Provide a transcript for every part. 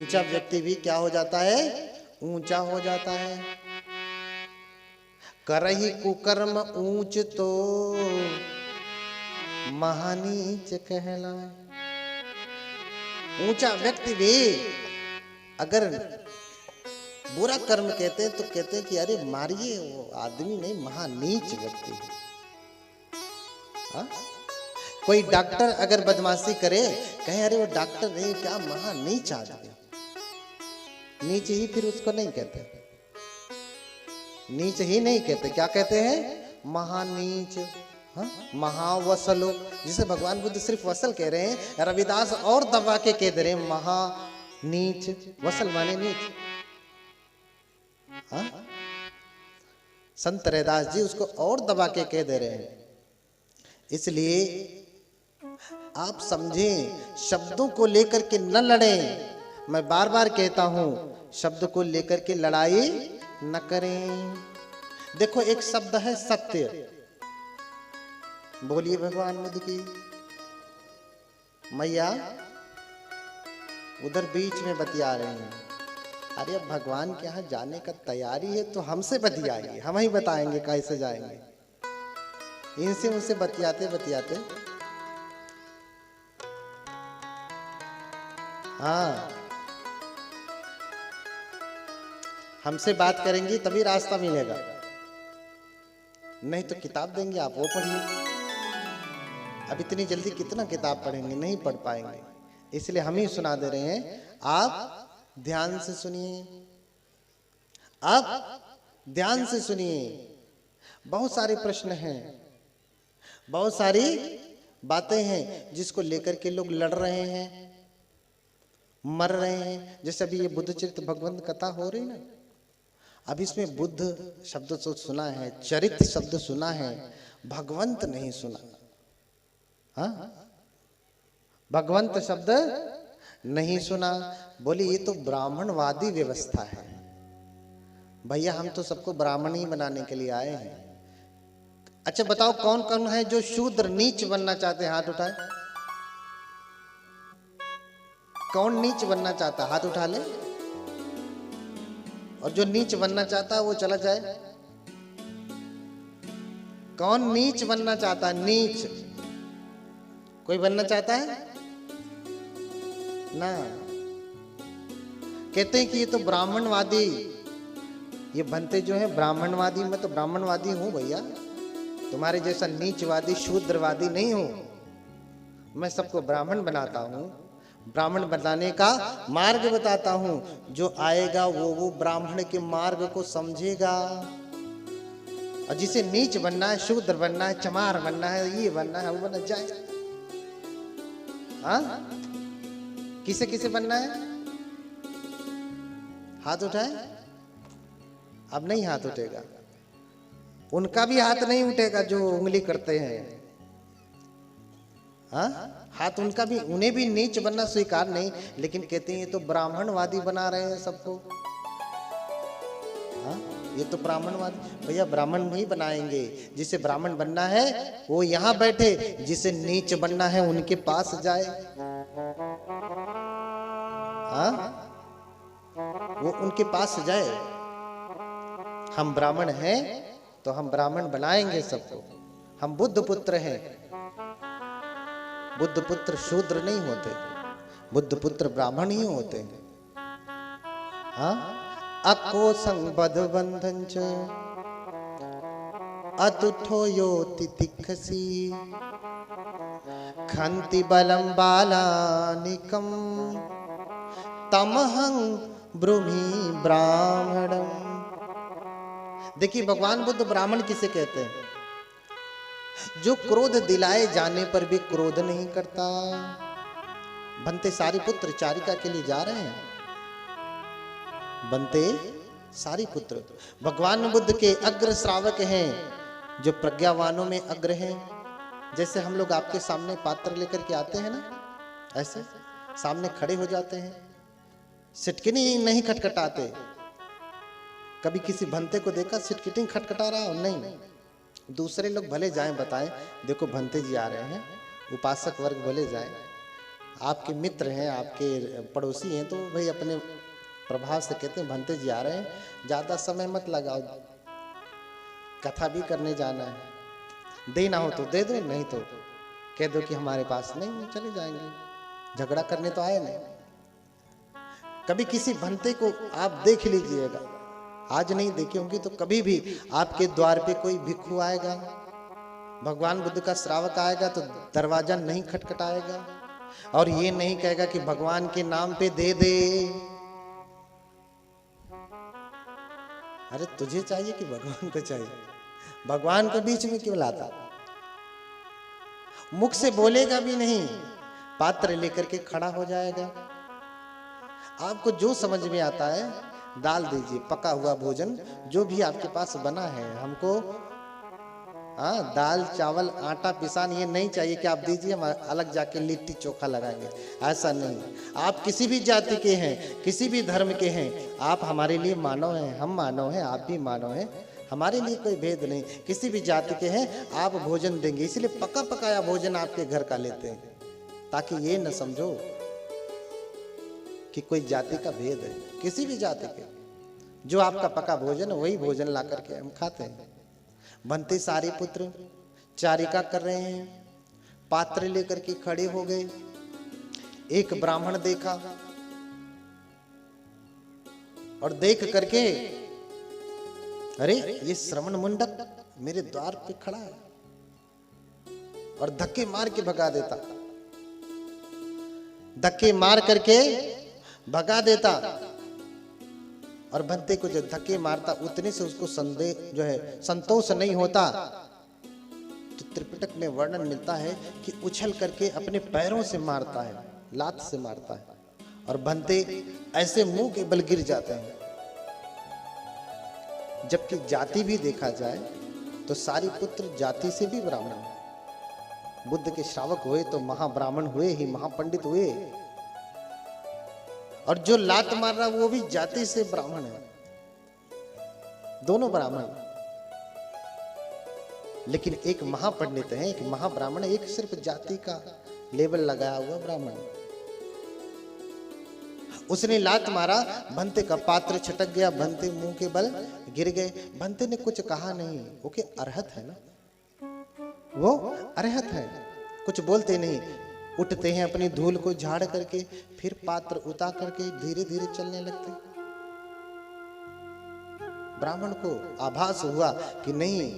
ऊंचा व्यक्ति भी क्या हो जाता है? ऊंचा हो जाता है। करहि कुकर्म ऊंच तो महानीच कहलाए। ऊंचा व्यक्ति भी अगर बुरा कर्म कहते हैं तो कहते हैं कि अरे मारिए, वो आदमी नहीं, महानीच व्यक्ति है। हाँ? कोई डॉक्टर अगर बदमाशी करे, कहे अरे वो डॉक्टर नहीं, क्या महानीच आदमी। नीच ही फिर उसको नहीं कहते, नीच ही नहीं कहते, क्या कहते हैं? महानीच। हाँ? महावसलो, जिसे भगवान बुद्ध सिर्फ वसल कह रहे हैं, रविदास और दबा के कह दे रहे हैं महानीच। वसल माने नीच। हाँ? संत रैदास जी उसको और दबा के कह दे रहे हैं। इसलिए आप समझें, शब्दों को लेकर के न लड़ें। मैं बार बार कहता हूं, शब्द को लेकर के लड़ाई न करें। देखो एक शब्द है सत्य, बोलिए भगवान बुद्ध की। मैया उधर बीच में बतिया रहे हैं, अरे अब भगवान के यहाँ जाने का तैयारी है तो हमसे बतियाइए, हम ही बताएंगे कैसे जाएंगे। इनसे उनसे बतियाते बतियाते हाँ, हमसे बात करेंगी तभी रास्ता मिलेगा, नहीं तो किताब देंगे आप वो पढ़िए। अब इतनी जल्दी कितना किताब पढ़ेंगे, नहीं पढ़ पाएंगे। इसलिए हम ही सुना दे रहे हैं, आप ध्यान से सुनिए, आप ध्यान से सुनिए। बहुत सारे प्रश्न हैं, बहुत सारी बातें हैं जिसको लेकर के लोग लड़ रहे हैं, मर रहे हैं। जैसे अभी ये बुद्ध चरित्र भगवंत कथा हो रही ना, अब इसमें बुद्ध शब्द तो सुना है, चरित्र शब्द सुना है, भगवंत नहीं सुना। हाँ, भगवंत शब्द नहीं सुना। बोले ये तो ब्राह्मणवादी व्यवस्था है। भैया हम तो सबको ब्राह्मण ही बनाने के लिए आए हैं। अच्छा बताओ कौन कौन है जो शूद्र नीच बनना चाहते हैं? हाथ उठाए। कौन नीच बनना चाहता? हाथ उठा ले। और जो नीच बनना चाहता है वो चला जाए। कौन नीच बनना चाहता है? नीच कोई बनना चाहता है ना? कहते हैं कि ये तो ब्राह्मणवादी, ये बनते जो है ब्राह्मणवादी। मैं तो ब्राह्मणवादी हूं भैया, तुम्हारे जैसा नीचवादी शूद्रवादी नहीं हूं। मैं सबको ब्राह्मण बनाता हूं, ब्राह्मण बनाने का मार्ग बताता हूं। जो आएगा वो ब्राह्मण के मार्ग को समझेगा। और जिसे नीच बनना है, शूद्र बनना है, चमार बनना है, ये बनना है, वो बन जाए। हाँ, किसे किसे बनना है? हाथ उठाए। अब नहीं हाथ उठेगा, उनका भी हाथ नहीं उठेगा जो उंगली करते हैं। हाँ, हाथ उनका भी, उन्हें भी नीच बनना स्वीकार नहीं, लेकिन कहते हैं ये तो ब्राह्मणवादी बना रहे हैं सबको। हाँ, ये तो ब्राह्मणवादी। भैया ब्राह्मण नहीं बनाएंगे, जिसे ब्राह्मण बनना है वो यहाँ बैठे, जिसे नीच बनना है उनके पास जाए। हाँ, वो उनके पास जाए। हम ब्राह्मण हैं तो हम ब्राह्मण बनाएंगे सबको। हम बुद्ध पुत्र हैं। बुद्ध पुत्र शूद्र नहीं होते, बुद्ध पुत्र ब्राह्मण ही होते हैं। हाँ, अको संबद्ध बंधन च अतुठो यो तितिक्षसी खंति बलम बालानिकम तमहं ब्रूहि ब्राह्मणम। देखिए भगवान बुद्ध ब्राह्मण किसे कहते हैं? जो क्रोध दिलाए जाने पर भी क्रोध नहीं करता। बनते सारिपुत्र चारिका के लिए जा रहे हैं। बनते सारिपुत्र भगवान बुद्ध के अग्र श्रावक हैं, जो प्रज्ञावानों में अग्र हैं। जैसे हम लोग आपके सामने पात्र लेकर के आते हैं ना, ऐसे सामने खड़े हो जाते हैं, सिटकिनी नहीं खटखटाते। कभी किसी भंते को देखा सिटकिनी खटखटा रहा हो? नहीं। दूसरे लोग भले जाएं बताएं, देखो भंते जी आ रहे हैं, उपासक वर्ग भले जाए, आपके मित्र हैं, आपके पड़ोसी हैं, तो भाई अपने प्रभाव से कहते हैं भंते जी आ रहे हैं, ज़्यादा समय मत लगाओ, कथा भी करने जाना है, देना हो तो दे दो, नहीं तो कह दो कि हमारे पास नहीं, चले जाएंगे, झगड़ा करने तो आए नहीं। कभी किसी भंते को आप देख लीजिएगा, आज नहीं देखे होंगे तो कभी भी आपके द्वार पे कोई भिक्षु आएगा, भगवान बुद्ध का श्रावक आएगा तो दरवाजा नहीं खटखटाएगा और ये नहीं कहेगा कि भगवान के नाम पे दे दे। अरे तुझे चाहिए कि भगवान को चाहिए? भगवान को बीच में क्यों लाता? मुख से बोलेगा भी नहीं, पात्र लेकर के खड़ा हो जाएगा। आपको जो समझ में आता है डाल दीजिए, पका हुआ भोजन जो भी आपके पास बना है। हमको दाल चावल आटा पिसान ये नहीं चाहिए कि आप दीजिए हम अलग जाके लिट्टी चोखा लगाएंगे, ऐसा नहीं। आप किसी भी जाति के हैं, किसी भी धर्म के हैं, आप हमारे लिए मानव हैं, हम मानव हैं, आप भी मानव हैं, हमारे लिए कोई भेद नहीं। किसी भी जाति के हैं आप भोजन देंगे, इसलिए पका पकाया भोजन आपके घर का लेते हैं, ताकि ये न समझो कि कोई जाति का भेद है। किसी भी जाति के जो आपका पका भोजन वही भोजन ला करके हम खाते हैं। भंते सारे पुत्र चारिका कर रहे हैं, पात्र लेकर के खड़े हो गए। एक ब्राह्मण देखा और देख करके, अरे ये श्रवण मुंडक मेरे द्वार पे खड़ा है, और धक्के मार के भगा देता, धक्के मार करके भगा देता। और भंते को जो धक्के मारता उतने से उसको संदेह जो है संतोष नहीं होता, तो त्रिपिटक में वर्णन मिलता है कि उछल करके अपने पैरों से मारता है, लात से मारता है, और भंते ऐसे मुंह के बल गिर जाते हैं। जबकि जाति भी देखा जाए तो सारी पुत्र जाति से भी ब्राह्मण, बुद्ध के श्रावक हुए तो महाब्राह्मण हुए ही, महापंडित हुए, और जो लात मार रहा वो भी जाति से ब्राह्मण है, दोनों ब्राह्मण। लेकिन एक महापंडित है, एक महाब्राह्मण, एक सिर्फ जाति का लेबल लगाया हुआ ब्राह्मण। उसने लात मारा, भंते का पात्र छटक गया, भंते मुंह के बल गिर गए। भंते ने कुछ कहा नहीं, वो के अरहत है ना, वो अरहत है, कुछ बोलते नहीं, उठते हैं अपनी धूल को झाड़ करके, फिर पात्र उतार करके धीरे धीरे चलने लगते। ब्राह्मण को आभास हुआ कि नहीं,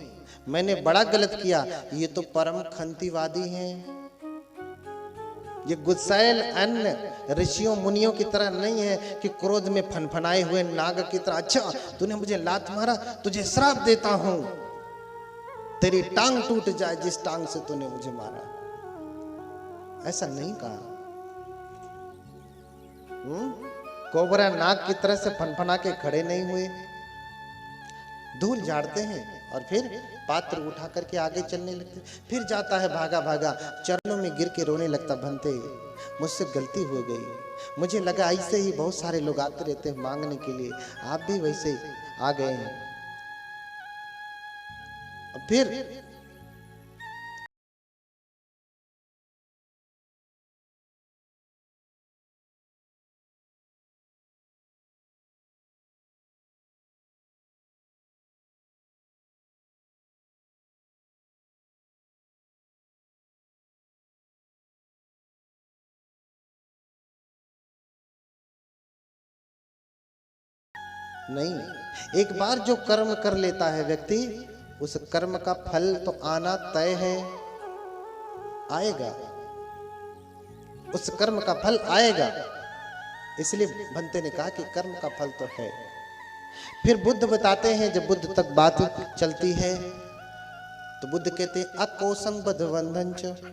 मैंने बड़ा गलत किया, ये तो परम खंतीवादी हैं, ये गुस्सैल अन्य ऋषियों मुनियों की तरह नहीं है कि क्रोध में फनफनाए हुए नाग की तरह, अच्छा तूने मुझे लात मारा, तुझे श्राप देता हूं, तेरी टांग टूट जाए जिस टांग से तूने मुझे मारा। ऐसा नहीं कहा। कोबरा नाग की तरह से फनफना के खड़े नहीं हुए, धूल झाड़ते हैं और फिर पात्र उठा करके आगे चलने लगते। फिर जाता है भागा भागा, चरणों में गिर के रोने लगता, भंते मुझसे गलती हो गई, मुझे लगा ऐसे ही बहुत सारे लोग आते रहते हैं मांगने के लिए, आप भी वैसे आ गए हैं। फिर नहीं, एक बार जो कर्म कर लेता है व्यक्ति, उस कर्म का फल तो आना तय है, आएगा, उस कर्म का फल आएगा। इसलिए भंते ने कहा कि कर्म का फल तो है। फिर बुद्ध बताते हैं, जब बुद्ध तक बात चलती है तो बुद्ध कहते हैं अकोसं बद्धबंधं च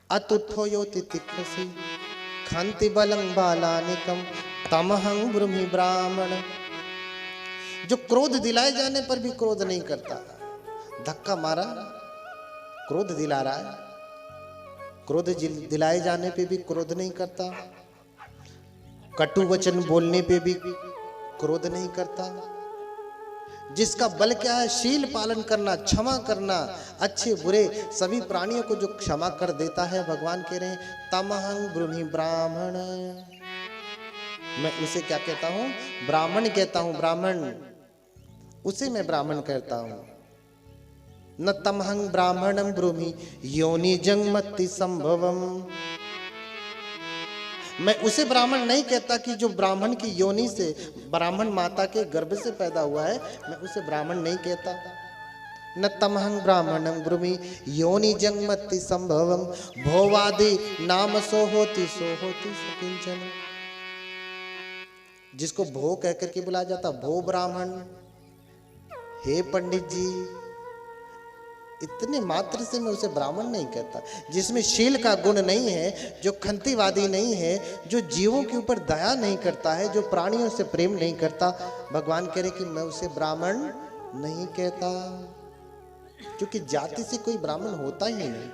अतुत्थो योति तिक्खसि खंति बलं बालानिकं तमहं ब्रूहि ब्राह्मण। जो क्रोध दिलाए जाने पर भी क्रोध नहीं करता, धक्का मारा क्रोध दिला रहा है, क्रोध दिलाए जाने पे भी क्रोध नहीं करता, कटु वचन बोलने पे भी क्रोध नहीं करता, जिसका बल क्या है? शील पालन करना, क्षमा करना, अच्छे बुरे सभी प्राणियों को जो क्षमा कर देता है, भगवान कह रहे हैं तमहं ब्रूहि ब्राह्मण। मैं उसे क्या कहता हूं? ब्राह्मण कहता हूं, ब्राह्मण। उसे मैं ब्राह्मण कहता हूं। न तमहं ब्राह्मणं ब्रूहि योनि जंगमति संभवम। मैं उसे ब्राह्मण नहीं कहता कि जो ब्राह्मण की योनि से, ब्राह्मण माता के गर्भ से पैदा हुआ है, मैं उसे ब्राह्मण नहीं कहता। न तमहं ब्राह्मणं ब्रूहि योनि जन्मति संभवम भोवादि नाम सो होती सकिंचन। जिसको भो कह करके बुलाया जाता, भो ब्राह्मण, हे पंडित जी, इतने मात्र से मैं उसे ब्राह्मण नहीं कहता। जिसमें शील का गुण नहीं है, जो खंतीवादी नहीं है, जो जीवों के ऊपर दया नहीं करता है, जो प्राणियों से प्रेम नहीं करता, भगवान कह रहे कि मैं उसे ब्राह्मण नहीं कहता। क्योंकि जाति से कोई ब्राह्मण होता ही नहीं।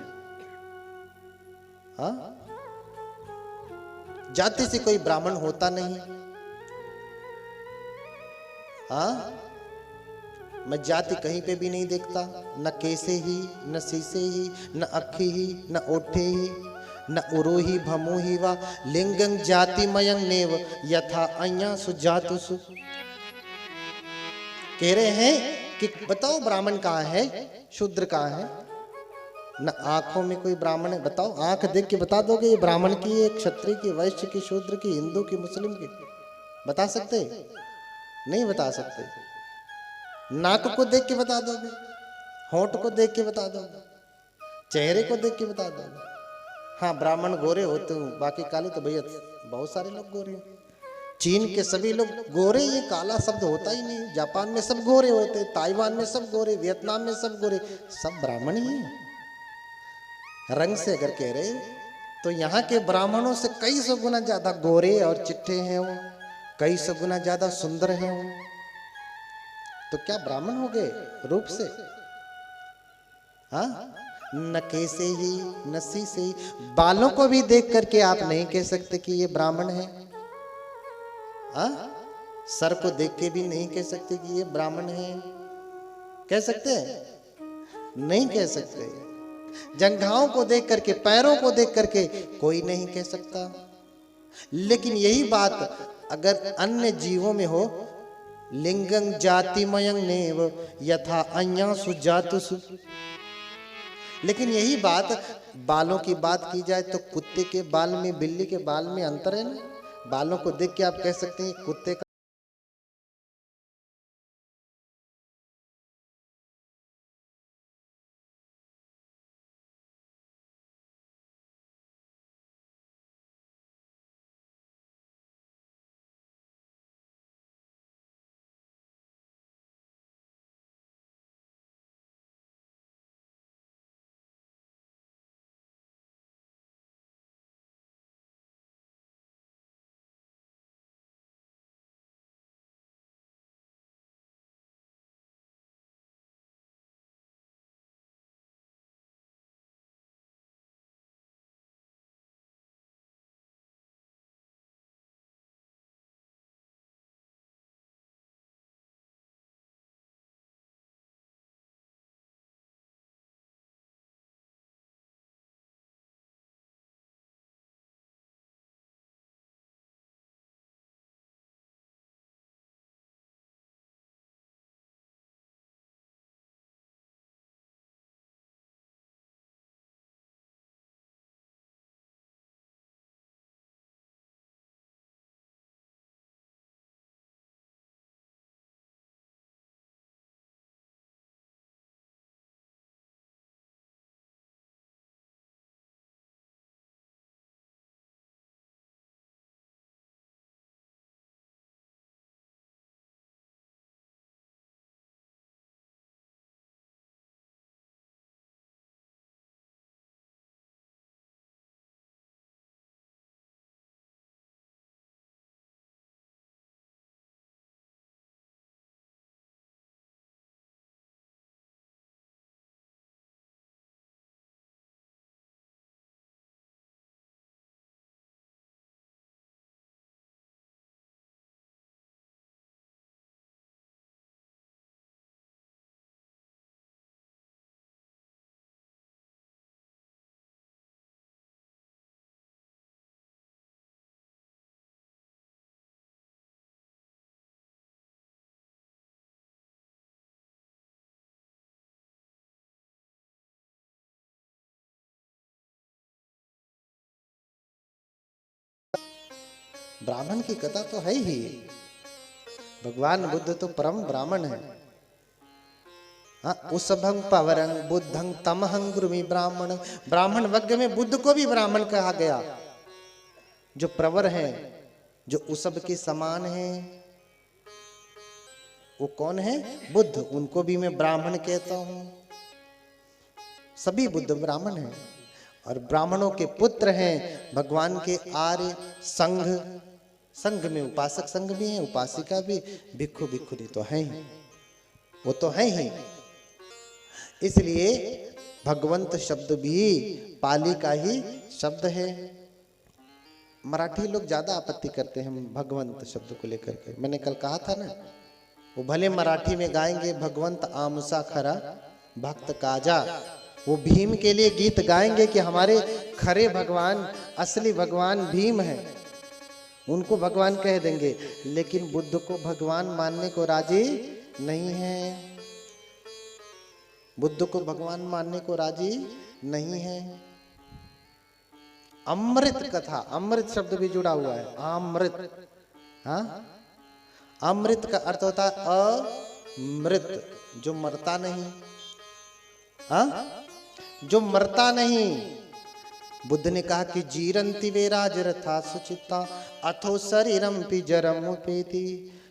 हाँ, जाति से कोई ब्राह्मण होता नहीं। हाँ, मैं जाति कहीं पे भी नहीं देखता, न केसे ही, न शीशे ही, न अखी ही, न ओठे ही, न उरोही भमोही वा लिंगं जातिमयं नेव यथा अन्या सुजातुसु। कह रहे हैं कि बताओ ब्राह्मण कहाँ है, शूद्र कहाँ है? न आंखों में कोई ब्राह्मण है? बताओ, आंख देख के बता दोगे ये ब्राह्मण की है, क्षत्रिय की, वैश्य की, शूद्र की, हिंदू की, मुस्लिम की? बता सकते? नहीं बता सकते। नाक को देख के बता दोगे, होंठ को देख के बता दोगे, चेहरे को देख के बता दोगे। हाँ, ब्राह्मण गोरे होते हो, बाकी काले तो भैया बहुत सारे लोग गोरे हैं। चीन के सभी लोग गोरे, ये काला शब्द होता ही नहीं। जापान में सब गोरे होते, ताइवान में सब गोरे, वियतनाम में सब गोरे, सब ब्राह्मण ही हैं। रंग से अगर कह रहे तो यहाँ के ब्राह्मणों से कई सौ गुना ज्यादा गोरे और चिट्टे हैं वो, कई सौ गुना ज्यादा सुंदर हैं वो। तो क्या ब्राह्मण हो गए रूप से? हाँ, न कैसे ही, न सी से ही। बालों को भी देख करके आप नहीं कह सकते कि ये ब्राह्मण है। हाँ, सर को देख के भी नहीं कह सकते कि ये ब्राह्मण है। कह सकते हैं? नहीं कह सकते। जंघाओं को देख करके, पैरों को देख करके कोई नहीं कह सकता। लेकिन यही बात अगर अन्य जीवों में हो, लिंगं जातिमयं नेव यथा अन्यासु जातुषु। लेकिन यही बात बालों की बात की जाए तो कुत्ते के बाल में, बिल्ली के बाल में अंतर है ना। बालों को देख के आप कह सकते हैं कुत्ते का ब्राह्मण की कथा तो है ही। भगवान बुद्ध तो परम ब्राह्मण है। हाँ, उसभं पवरं बुद्धं तमहं गुरुमि ब्राह्मण। ब्राह्मण वर्ग में बुद्ध को भी ब्राह्मण कहा गया। जो प्रवर है, जो उसब के समान है, वो कौन है? बुद्ध। उनको भी मैं ब्राह्मण कहता हूं। सभी बुद्ध ब्राह्मण हैं और ब्राह्मणों के पुत्र हैं भगवान के आर्य संघ। संघ में उपासक संघ भी है, उपासिका भी, भिक्षु भिक्षुणी तो है ही, वो तो है ही। इसलिए भगवंत शब्द भी पाली का ही शब्द है। मराठी लोग ज्यादा आपत्ति करते हैं भगवंत शब्द को लेकर के। मैंने कल कहा था ना, वो भले मराठी में गाएंगे भगवंत आमुसा खरा भक्त काजा, वो भीम के लिए गीत गाएंगे कि हमारे खरे भगवान, असली भगवान भीम है, उनको भगवान कह देंगे। लेकिन बुद्ध को भगवान मानने को राजी नहीं है। बुद्ध को भगवान मानने को राजी नहीं है। अमृत कथा, अमृत शब्द भी जुड़ा हुआ है। अमृत, हाँ, अमृत का अर्थ होता है अमृत, जो मरता नहीं। हाँ, जो मरता नहीं। बुद्ध ने कहा कि जीरंति वे राजरथा सुचिता अथो शरीरम पिजरम उपेति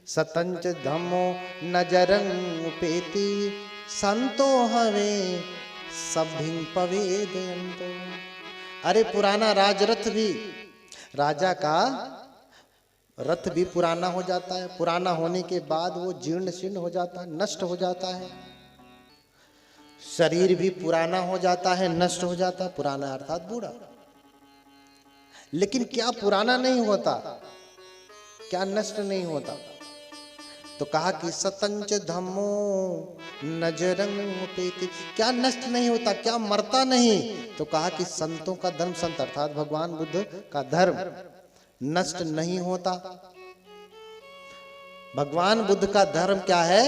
सतंच धम्मो नजरं उपेति संतो हवे सभिं पवेदयन्तो। अरे पुराना राजरथ भी, राजा का रथ भी पुराना हो जाता है। पुराना होने के बाद वो जीर्ण शीर्ण हो जाता है, नष्ट हो जाता है। शरीर भी पुराना हो जाता है, नष्ट हो जाता है। पुराना अर्थात बूढ़ा। लेकिन क्या पुराना नहीं होता? क्या नष्ट नहीं होता? तो कहा कि सतंच धम्मो नजरं उपेति। क्या नष्ट नहीं होता? क्या मरता नहीं? तो कहा कि संतों का धर्म, संत अर्थात भगवान बुद्ध का धर्म नष्ट नहीं होता। भगवान बुद्ध का धर्म क्या है?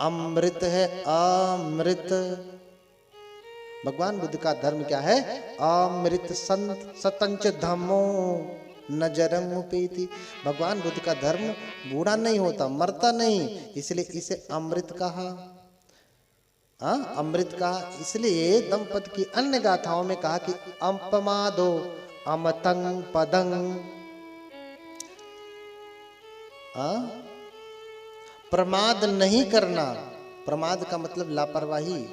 अमृत है, अमृत। भगवान बुद्ध का धर्म क्या है? अमृत। सतंच धम्मो नजरं उपेति। भगवान बुद्ध का धर्म बूढ़ा नहीं होता, मरता नहीं, इसलिए इसे अमृत कहा। हाँ, अमृत कहा। इसलिए दंपत की अन्य गाथाओं में कहा कि अपमादो अमतं पदं। प्रमाद नहीं करना। प्रमाद का मतलब लापरवाही।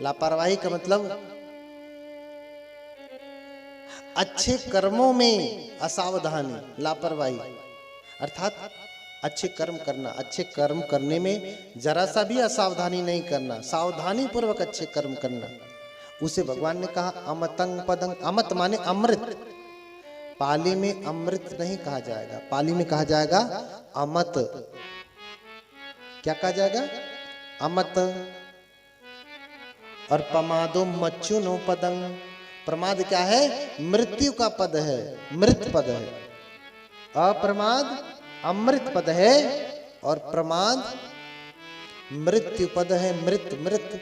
लापरवाही का मतलब अच्छे कर्मों में असावधानी, लापरवाही। अर्थात अच्छे कर्म करना, अच्छे कर्म करने में जरा सा भी असावधानी नहीं करना, सावधानी पूर्वक अच्छे कर्म करना, उसे भगवान ने कहा अमतं पदं। अमत माने अमृत। पाली में अमृत नहीं कहा जाएगा, पाली में कहा जाएगा अमत। क्या कहा जाएगा? अमत। और पमादो मच्युनो पदं। प्रमाद क्या है? मृत्यु का पद है, मृत पद है। अप्रमाद अमृत पद है और प्रमाद मृत्यु पद है, मृत मृत।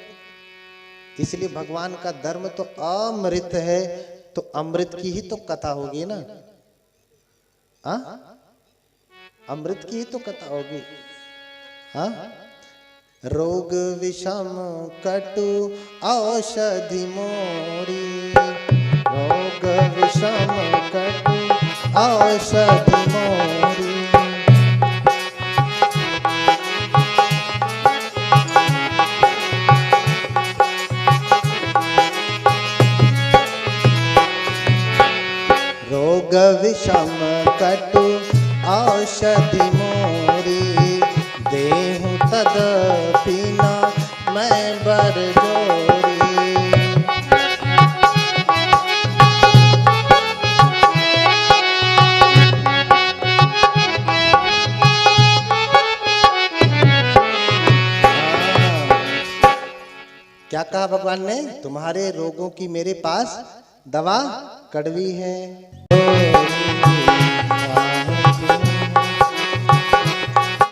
इसलिए भगवान का धर्म तो अमृत है, तो अमृत की ही तो कथा होगी ना। अमृत की ही तो कथा होगी। हाँ, रोग विषम कटु औषधि मोरी, रोग विषम कटु औषधि मोरी। रोग विषम कटु औषधि मोरी, देहु तदपि न मैं बर जोरी। क्या कहा भगवान ने? तुम्हारे रोगों की मेरे पास दवा कड़वी है।